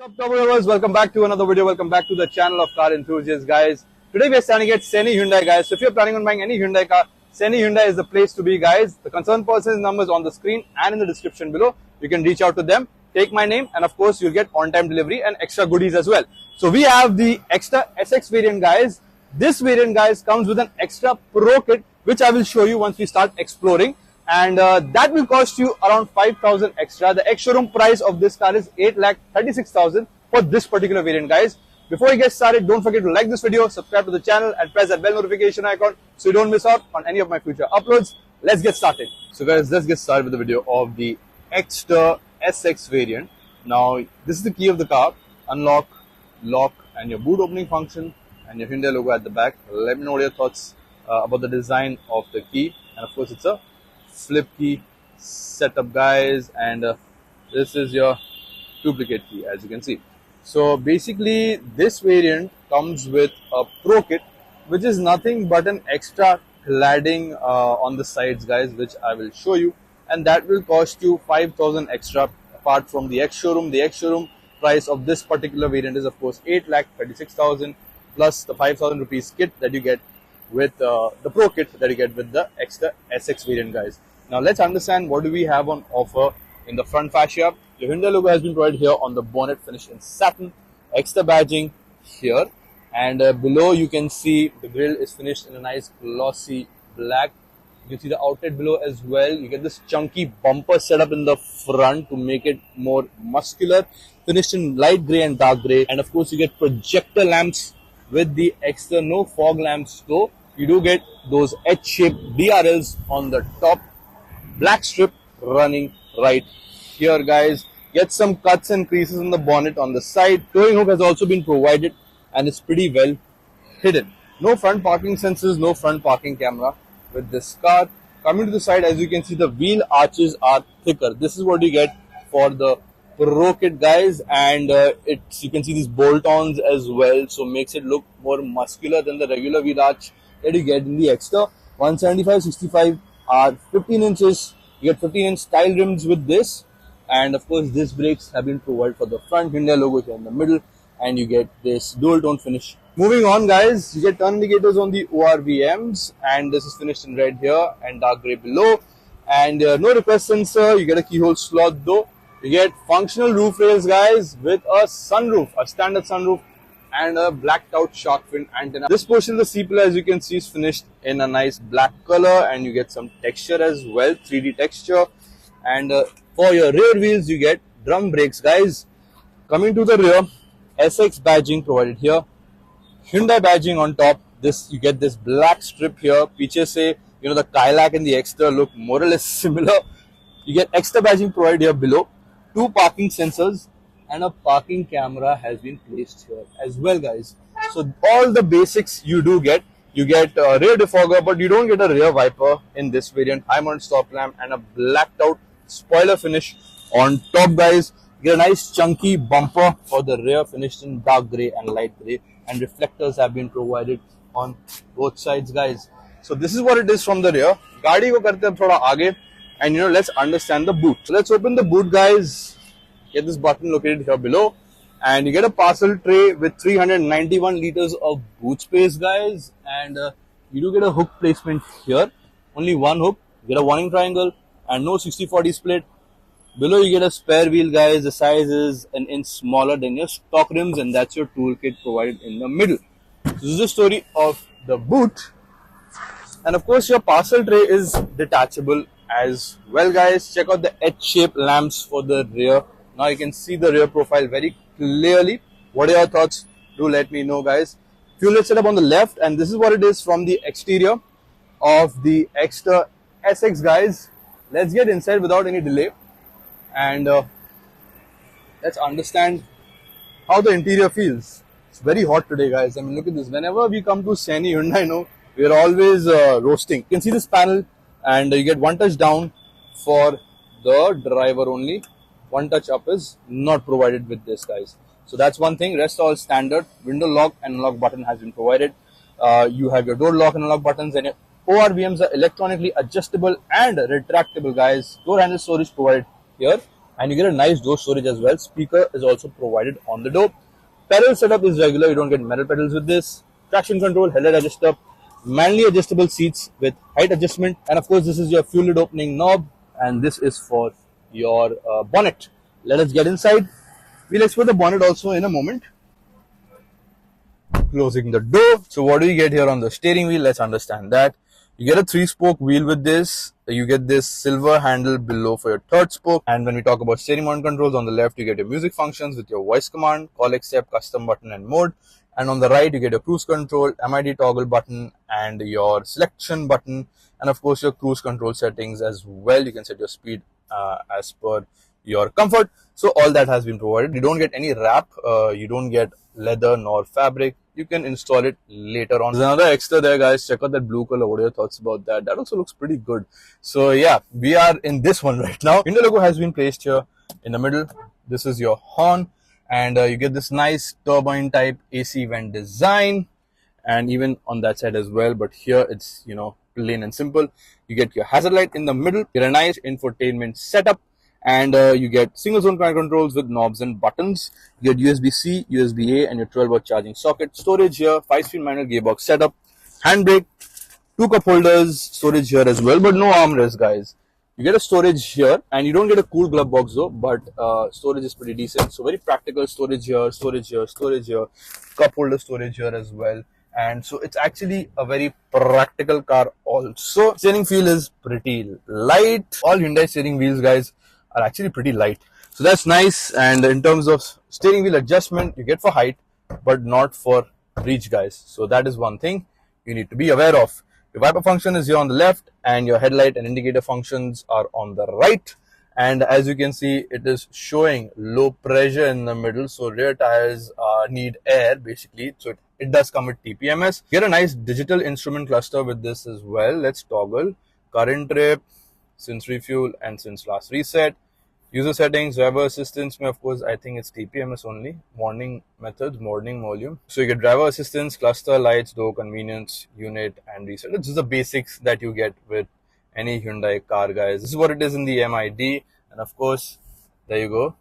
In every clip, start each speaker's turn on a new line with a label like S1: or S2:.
S1: What's up, top viewers? Welcome back to another video. Welcome back to the channel of car enthusiasts, guys. Today we are standing at Seni Hyundai, guys. So if you're planning on buying any Hyundai car, Seni Hyundai is the place to be, guys. The concerned person's number is on the screen and in the description below. You can reach out to them, take my name, and of course you'll get on-time delivery and extra goodies as well. So we have the Exter SX variant, guys. This variant, guys, comes with an extra Pro kit, which I will show you once we start exploring. And that will cost you around 5,000 extra. The ex-showroom price of this car is 8,36,000 for this particular variant, guys. Before we get started, don't forget to like this video, subscribe to the channel, and press that bell notification icon so you don't miss out on any of my future uploads. Let's get started. So, guys, let's get started with the video of the Exter SX variant. Now, this is the key of the car: unlock, lock, and your boot opening function, and your Hyundai logo at the back. Let me know what your thoughts about the design of the key, and of course, it's a flip key setup, guys, and this is your duplicate key, as you can see. So basically this variant comes with a Pro kit, which is nothing but an extra cladding on the sides, guys, which I will show you, and that will cost you 5,000 extra apart from the ex-showroom. The ex-showroom price of this particular variant is of course 8,36,000 plus the 5,000 rupees kit that you get with the Pro kit that you get with the Exter SX variant, guys. Now let's understand what do we have on offer in the front fascia. Your Hyundai logo has been provided here on the bonnet, finished in satin, Exter badging here, and below you can see the grille is finished in a nice glossy black. You can see the outlet below as well. You get this chunky bumper setup in the front to make it more muscular, finished in light grey and dark grey, and of course you get projector lamps with the Exter, no fog lamps though. You do get those H-shaped DRLs on the top, black strip running right here, guys. Get some cuts and creases on the bonnet on the side. Towing hook has also been provided and it's pretty well hidden. No front parking sensors, no front parking camera with this car. Coming to the side, as you can see, the wheel arches are thicker. This is what you get for the Pro kit, guys, and you can see these bolt-ons as well, so makes it look more muscular than the regular wheel arch that you get in the Exter. 175/65 are 15 inches. You get 15-inch style rims with this, and of course disc brakes have been provided for the front. Hyundai logo here in the middle, and you get this dual tone finish. Moving on, guys, you get turn indicators on the ORVMs, and this is finished in red here and dark grey below, and no request sensor. You get a keyhole slot though. You get functional roof rails, guys, with a sunroof, a standard sunroof, and a blacked out shark fin antenna. This portion of the C pillar, as you can see, is finished in a nice black color, and you get some texture as well, 3D texture. And for your rear wheels, you get drum brakes, guys. Coming to the rear, SX badging provided here, Hyundai badging on top. This you get this black strip here. Peaches say, you know, the Kylac and the Exter look more or less similar. You get Exter badging provided here below. 2 parking sensors and a parking camera has been placed here as well, guys. So all the basics you do get. You get a rear defogger, but you don't get a rear wiper in this variant. High mount stop lamp and a blacked out spoiler finish on top, guys. You get a nice chunky bumper for the rear, finished in dark grey and light grey, and reflectors have been provided on both sides, guys. So this is what it is from the rear. Gaadi ko karte hain thoda aage. And you know, let's understand the boot. So let's open the boot, guys. Get this button located here below, and you get a parcel tray with 391 liters of boot space, guys. And you do get a hook placement here. Only one hook. You get a warning triangle and no 60/40 split. Below you get a spare wheel, guys. The size is an inch smaller than your stock rims, and that's your toolkit provided in the middle. So this is the story of the boot. And of course your parcel tray is detachable as well, guys. Check out the H-shaped lamps for the rear. Now you can see the rear profile very clearly. What are your thoughts? Do let me know, guys. Fuel lid setup on the left, and this is what it is from the exterior of the Exter SX, guys. Let's get inside without any delay, and let's understand how the interior feels. It's very hot today, guys. I mean, look at this. Whenever we come to Seni Hyundai, we are always roasting. You can see this panel, and you get one touch down for the driver only. One touch up is not provided with this, guys. So that's one thing. Rest all standard. Window lock and unlock button has been provided. You have your door lock and unlock buttons, and your ORVMs are electronically adjustable and retractable, guys. Door handle storage provided here. and you get a nice door storage as well. Speaker is also provided on the door. Pedal setup is regular, you don't get metal pedals with this. Traction control, headlight adjuster, manually adjustable seats with height adjustment, and of course this is your fuel lid opening knob, and this is for your bonnet. Let us get inside. We'll explore the bonnet also in a moment. Closing the door. So what do you get here on the steering wheel? Let's understand that. You get a 3-spoke wheel with this. You get this silver handle below for your 3rd spoke. And when we talk about steering mount controls, on the left you get your music functions with your voice command, call, accept, custom button and mode. And on the right you get your cruise control, MID toggle button and your selection button. And of course your cruise control settings as well. You can set your speed as per your comfort. So all that has been provided. You don't get any wrap. You don't get leather nor fabric. You can install it later on. There's another Exter there, guys. Check out that blue color. What are your thoughts about that? That also looks pretty good. So yeah, we are in this one right now. Hyundai logo has been placed here in the middle. This is your horn, and you get this nice turbine type AC vent design, and even on that side as well. But here it's, you know, plain and simple. You get your hazard light in the middle. You get a nice infotainment setup. And you get single zone climate controls with knobs and buttons. You get USB-C, USB-A and your 12-watt charging socket. Storage here, 5-speed manual gearbox setup, handbrake, 2 cup holders, storage here as well, but no armrest, guys. You get a storage here, and you don't get a cool glove box though, but storage is pretty decent. So very practical. Storage here, storage here, storage here, cup holder storage here as well. And so it's actually a very practical car also. Steering feel is pretty light. All Hyundai steering wheels, guys, are actually pretty light, so that's nice. And in terms of steering wheel adjustment, you get for height but not for reach, guys. So that is one thing you need to be aware of. Your wiper function is here on the left, and your headlight and indicator functions are on the right. And as you can see, it is showing low pressure in the middle, so rear tires need air basically. So it does come with TPMS. You get a nice digital instrument cluster with this as well. Let's toggle current trip, since refuel, and since last reset. User settings, driver assistance, of course I think it's TPMS only. Warning methods, morning volume. So you get driver assistance, cluster, lights, door convenience, unit and reset. It's just the basics that you get with any Hyundai car, guys. This is what it is in the MID, and of course there you go.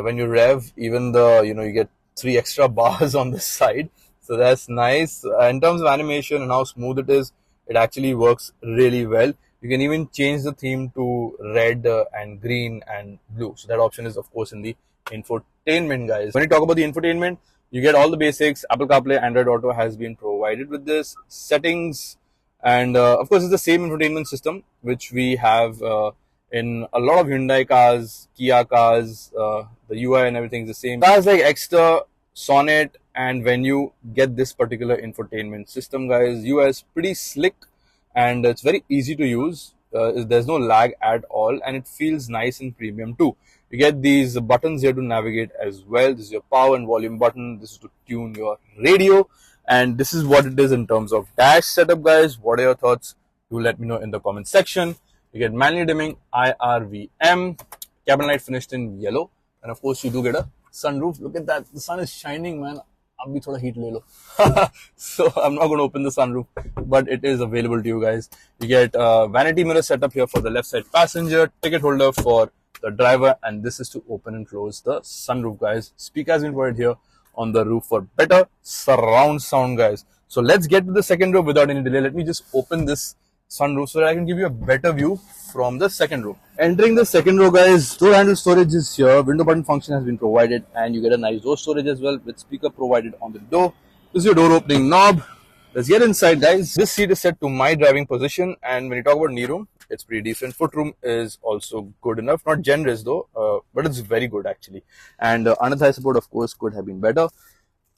S1: When you rev, even the, you know, you get 3 extra bars on the side, so that's nice. In terms of animation and how smooth it is, it actually works really well. You can even change the theme to red and green and blue. So that option is of course in the infotainment, guys. When you talk about the infotainment, you get all the basics. Apple CarPlay, Android Auto has been provided with this. Settings, and of course it's the same infotainment system which we have in a lot of Hyundai cars, Kia cars. The UI and everything is the same. Cars like Exter, Sonnet, and when you get this particular infotainment system, guys, UI is pretty slick. And it's very easy to use. There's no lag at all, and it feels nice and premium too. You get these buttons here to navigate as well. This is your power and volume button. This is to tune your radio, and this is what it is in terms of dash setup, guys. What are your thoughts? Do let me know in the comment section. You get manually dimming IRVM, cabin light finished in yellow, and of course you do get a sunroof. Look at that, the sun is shining, man. Abhi thoda heat le lo. So I'm not going to open the sunroof, but it is available to you guys. You get vanity mirror setup here for the left side passenger, ticket holder for the driver, and this is to open and close the sunroof, guys. Speaker has been provided here on the roof for better surround sound, guys. So let's get to the second row without any delay. Let me just open this sunroof so that I can give you a better view from the second row. Entering the second row, guys, door handle storage is here. Window button function has been provided, and you get a nice door storage as well with speaker provided on the door. This is your door opening knob. Let's get inside, guys. This seat is set to my driving position, and when you talk about knee room, it's pretty decent. Foot room is also good enough. Not generous though, but it's very good actually. And under thigh support, of course, could have been better.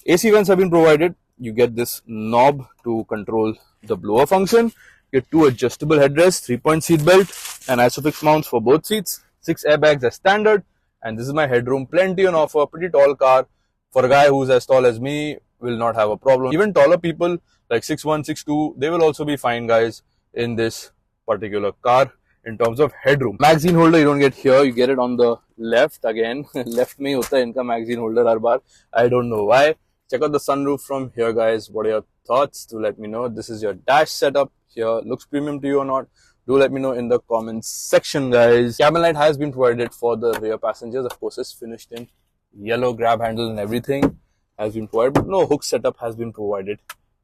S1: AC vents have been provided. You get this knob to control the blower function. You get 2 adjustable headrests, 3-point seat belt, and ISOFIX mounts for both seats. 6 airbags as standard, and this is my headroom. Plenty on offer. Pretty tall car. For a guy who's as tall as me, will not have a problem. Even taller people like 6'1", 6'2", they will also be fine, guys, in this particular car in terms of headroom. Magazine holder you don't get here. You get it on the left again. Left mein hota hai inka magazine holder har baar. I don't know why. Check out the sunroof from here, guys. What are your thoughts? Do let me know. This is your dash setup here. Looks premium to you or not? Do let me know in the comments section, guys. Cabin light has been provided for the rear passengers. Of course, it's finished in yellow grab handles and everything has been provided, but no hook setup has been provided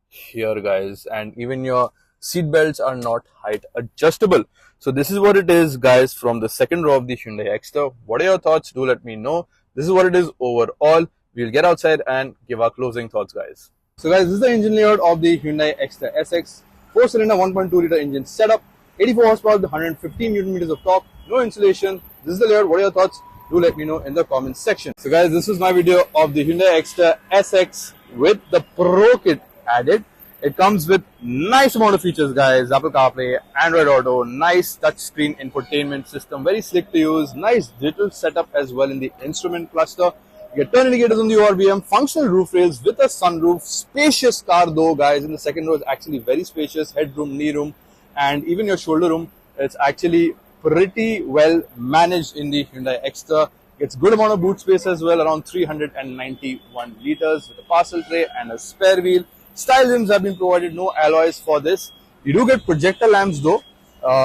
S1: here, guys. And even your seat belts are not height adjustable. So this is what it is, guys, from the second row of the Hyundai Exter. What are your thoughts? Do let me know. This is what it is overall. We'll get outside and give our closing thoughts, guys. So guys, this is the engine layout of the Hyundai Exter SX. 4-cylinder 1.2 liter engine setup, 84 horsepower with 115 Newton meters of torque, no insulation. This is the layout. What are your thoughts? Do let me know in the comments section. So guys, this is my video of the Hyundai Exter SX with the Pro Kit added. It comes with nice amount of features, guys. Apple CarPlay, Android Auto, nice touchscreen infotainment system, very slick to use, nice digital setup as well in the instrument cluster. You get turn indicators on the ORBM, functional roof rails with a sunroof, spacious car though, guys. In the second row is actually very spacious, headroom, knee room, and even your shoulder room. It's actually pretty well managed in the Hyundai Exter. Gets good amount of boot space as well, around 391 liters with a parcel tray and a spare wheel. Style rims have been provided, no alloys for this. You do get projector lamps though,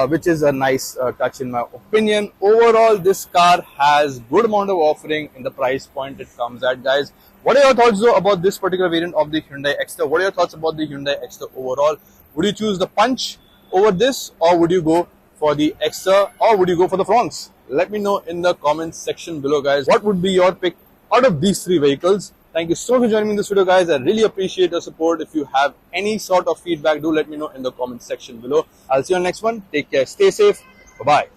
S1: which is a nice touch in my opinion. Overall, this car has good amount of offering in the price point it comes at, guys. What are your thoughts though about this particular variant of the Hyundai Exter? What are your thoughts about the Hyundai Exter overall? Would you choose the Punch over this, or would you go for the Exter, or would you go for the Fronx? Let me know in the comments section below, guys. What would be your pick out of these three vehicles? Thank you so much for joining me in this video, guys. I really appreciate your support. If you have any sort of feedback, do let me know in the comment section below. I'll see you on the next one. Take care. Stay safe. Bye-bye.